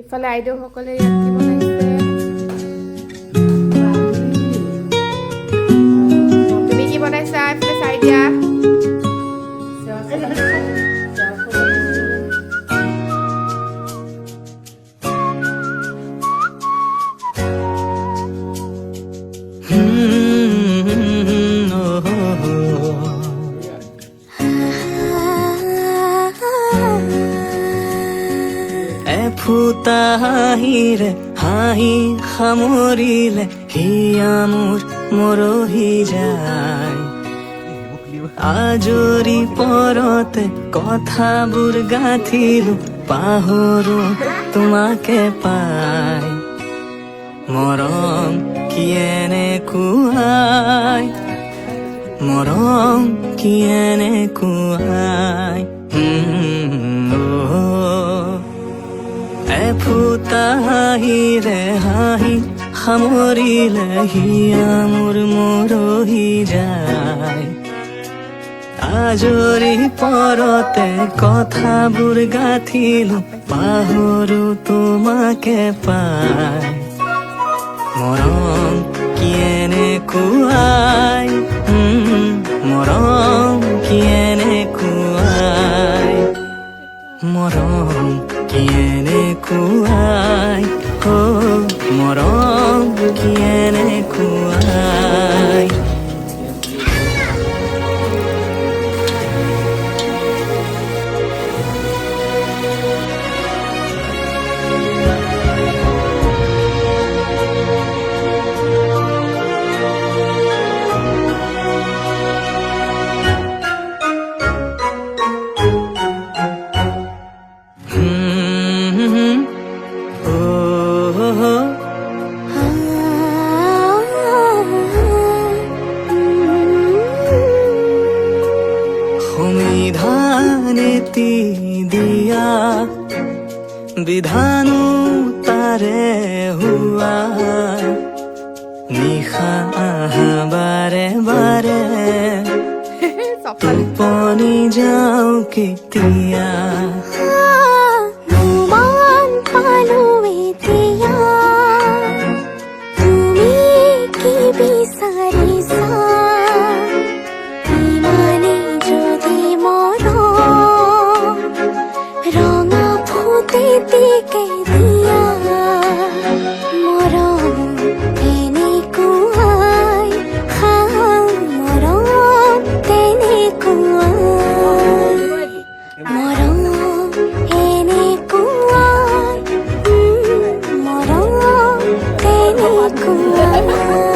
ইফালে আইদেউসকলে ইয়াত কি বনাইছে তুমি কি বনাইছা ইফালে চাই দিয়া ফুটা হাঁহিৰে হাঁহি সামৰিলে হিয়া মোৰ মৰহি যায় আজৰি পৰতে কথাবোৰ গাঁঠিলো পাহৰো তোমাকে পাই মৰম কি এনেকুৱাই মৰম কি এনেকুৱাই ফুটা হাঁহিৰে হাঁহি সামৰিলে হিয়া মোৰ মৰহি যায় আজৰি পৰতে কথাবোৰ গাঁঠিলো পাহৰো তোমাকে পাই মৰম কি এনেকুৱাই মৰম কি এনেকুৱাই মৰম কি এনেকুৱাই মৰম কি এনেকুৱাই সংবিধানেতি দিয়া বিধানো তাৰে হোৱা নিশা আহা বাৰে বাৰে টোপনি যাওঁ কেতিয়া Cool.